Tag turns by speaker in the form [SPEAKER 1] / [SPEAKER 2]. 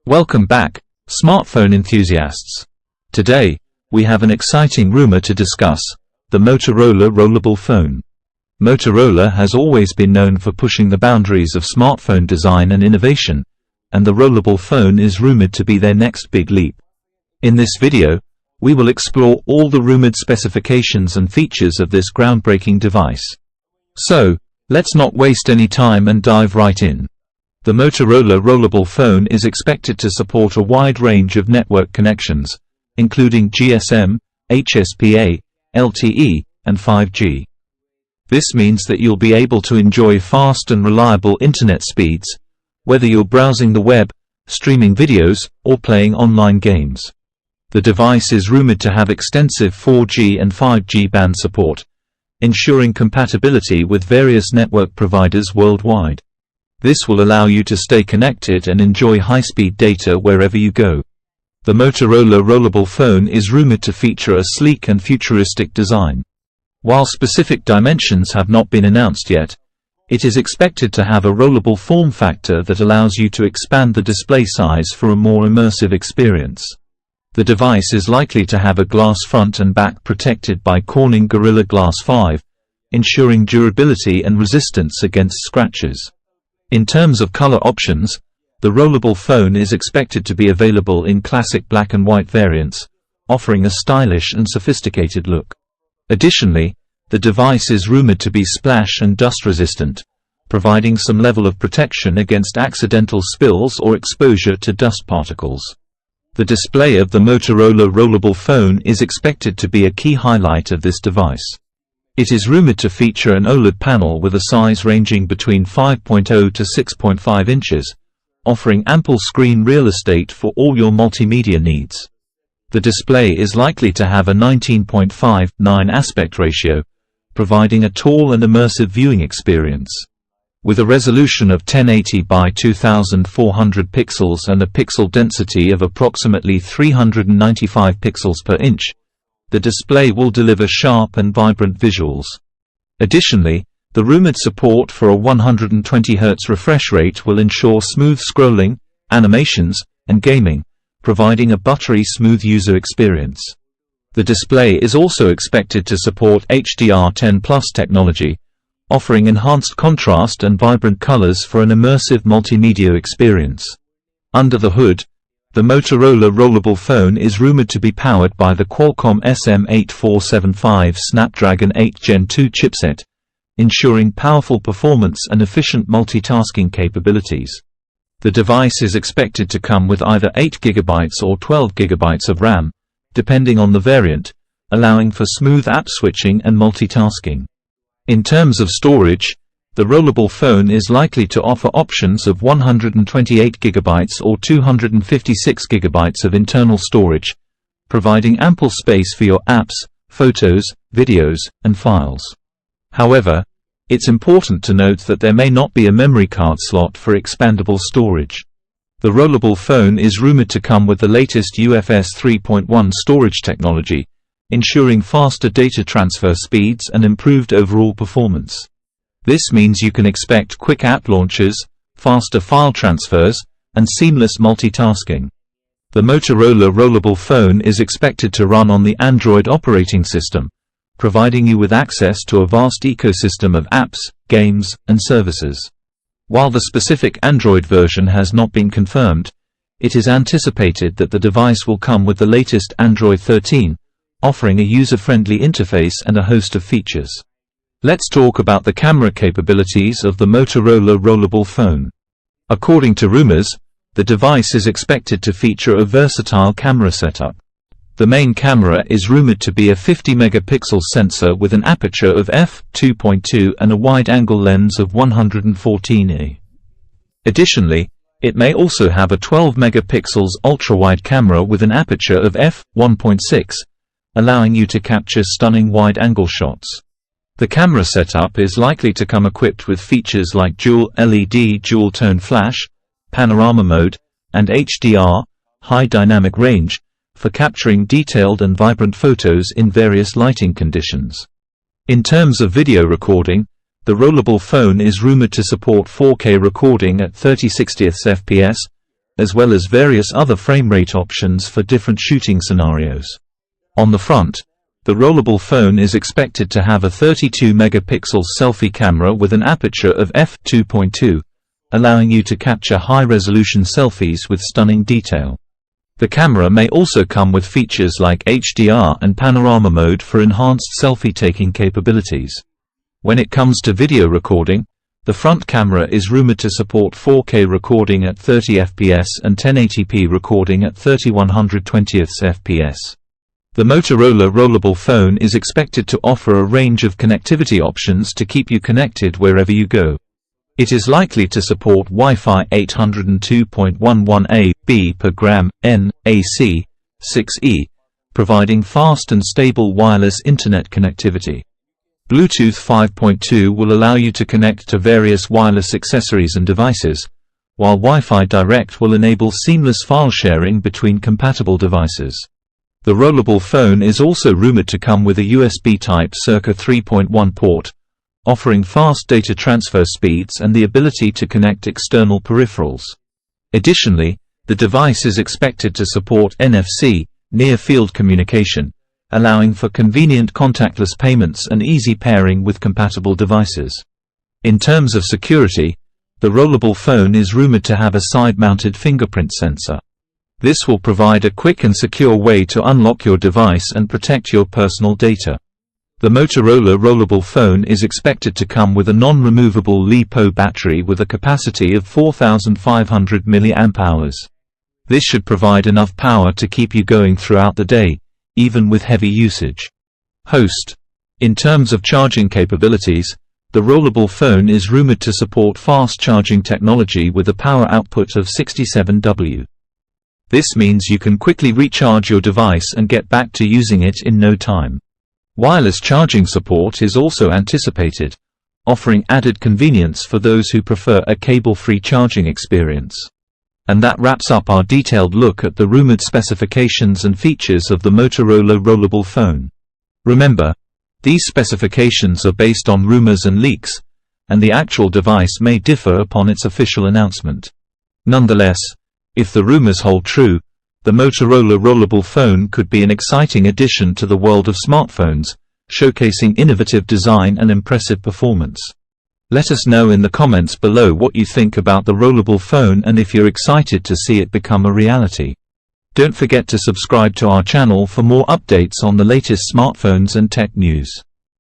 [SPEAKER 1] Welcome back, smartphone enthusiasts. Today, we have an exciting rumor to discuss: the Motorola Rollable phone. Motorola has always been known for pushing the boundaries of smartphone design and innovation, and the rollable phone is rumored to be their next big leap. In this video, we will explore all the rumored specifications and features of this groundbreaking device. So, let's not waste any time and dive right in. The Motorola Rollable phone is expected to support a wide range of network connections, including GSM, HSPA, LTE, and 5G. This means that you'll be able to enjoy fast and reliable internet speeds, whether you're browsing the web, streaming videos, or playing online games. The device is rumored to have extensive 4G and 5G band support, ensuring compatibility with various network providers worldwide. This will allow you to stay connected and enjoy high-speed data wherever you go. The Motorola Rollable phone is rumored to feature a sleek and futuristic design. While specific dimensions have not been announced yet, it is expected to have a rollable form factor that allows you to expand the display size for a more immersive experience. The device is likely to have a glass front and back protected by Corning Gorilla Glass 5, ensuring durability and resistance against scratches. In terms of color options, the rollable phone is expected to be available in classic black and white variants, offering a stylish and sophisticated look. Additionally, the device is rumored to be splash and dust resistant, providing some level of protection against accidental spills or exposure to dust particles. The display of the Motorola Rollable phone is expected to be a key highlight of this device. It is rumored to feature an OLED panel with a size ranging between 5.0 to 6.5 inches, offering ample screen real estate for all your multimedia needs. The display is likely to have a 19:9 aspect ratio, providing a tall and immersive viewing experience. With a resolution of 1080 by 2400 pixels and a pixel density of approximately 395 pixels per inch, the display will deliver sharp and vibrant visuals. Additionally, the rumored support for a 120 Hz refresh rate will ensure smooth scrolling, animations, and gaming, providing a buttery smooth user experience. The display is also expected to support HDR10+ technology, offering enhanced contrast and vibrant colors for an immersive multimedia experience. Under the hood, the Motorola Rollable phone is rumored to be powered by the Qualcomm SM8475 Snapdragon 8 Gen 2 chipset, ensuring powerful performance and efficient multitasking capabilities. The device is expected to come with either 8GB or 12GB of RAM, depending on the variant, allowing for smooth app switching and multitasking. In terms of storage, the rollable phone is likely to offer options of 128GB or 256GB of internal storage, providing ample space for your apps, photos, videos, and files. However, it's important to note that there may not be a memory card slot for expandable storage. The rollable phone is rumored to come with the latest UFS 3.1 storage technology, ensuring faster data transfer speeds and improved overall performance. This means you can expect quick app launches, faster file transfers, and seamless multitasking. The Motorola Rollable phone is expected to run on the Android operating system, providing you with access to a vast ecosystem of apps, games, and services. While the specific Android version has not been confirmed, it is anticipated that the device will come with the latest Android 13, offering a user-friendly interface and a host of features. Let's talk about the camera capabilities of the Motorola Rollable phone. According to rumors, the device is expected to feature a versatile camera setup. The main camera is rumored to be a 50-megapixel sensor with an aperture of f2.2 and a wide-angle lens of 114 Additionally, it may also have a 12-megapixel ultra-wide camera with an aperture of f1.6, allowing you to capture stunning wide-angle shots. The camera setup is likely to come equipped with features like dual LED dual-tone flash, panorama mode, and HDR, high dynamic range, for capturing detailed and vibrant photos in various lighting conditions. In terms of video recording, the rollable phone is rumored to support 4K recording at 30/60 FPS, as well as various other frame rate options for different shooting scenarios. On the front, the rollable phone is expected to have a 32-megapixel selfie camera with an aperture of f2.2, allowing you to capture high-resolution selfies with stunning detail. The camera may also come with features like HDR and panorama mode for enhanced selfie-taking capabilities. When it comes to video recording, the front camera is rumored to support 4K recording at 30 fps and 1080p recording at 3120 fps. The Motorola Rollable phone is expected to offer a range of connectivity options to keep you connected wherever you go. It is likely to support Wi-Fi 802.11a/b per gram NAC 6E, providing fast and stable wireless Internet connectivity. Bluetooth 5.2 will allow you to connect to various wireless accessories and devices, while Wi-Fi Direct will enable seamless file sharing between compatible devices. The rollable phone is also rumored to come with a USB Type circa 3.1 port, offering fast data transfer speeds and the ability to connect external peripherals. Additionally, the device is expected to support NFC, near-field communication, allowing for convenient contactless payments and easy pairing with compatible devices. In terms of security, the rollable phone is rumored to have a side-mounted fingerprint sensor. This will provide a quick and secure way to unlock your device and protect your personal data. The Motorola Rollable phone is expected to come with a non-removable LiPo battery with a capacity of 4,500 mAh. This should provide enough power to keep you going throughout the day, even with heavy usage. Host. In terms of charging capabilities, the rollable phone is rumored to support fast charging technology with a power output of 67 W. This means you can quickly recharge your device and get back to using it in no time. Wireless charging support is also anticipated, offering added convenience for those who prefer a cable-free charging experience. And that wraps up our detailed look at the rumored specifications and features of the Motorola Rollable phone. Remember, these specifications are based on rumors and leaks, and the actual device may differ upon its official announcement. Nonetheless, if the rumors hold true, the Motorola Rollable phone could be an exciting addition to the world of smartphones, showcasing innovative design and impressive performance. Let us know in the comments below what you think about the rollable phone and if you're excited to see it become a reality. Don't forget to subscribe to our channel for more updates on the latest smartphones and tech news.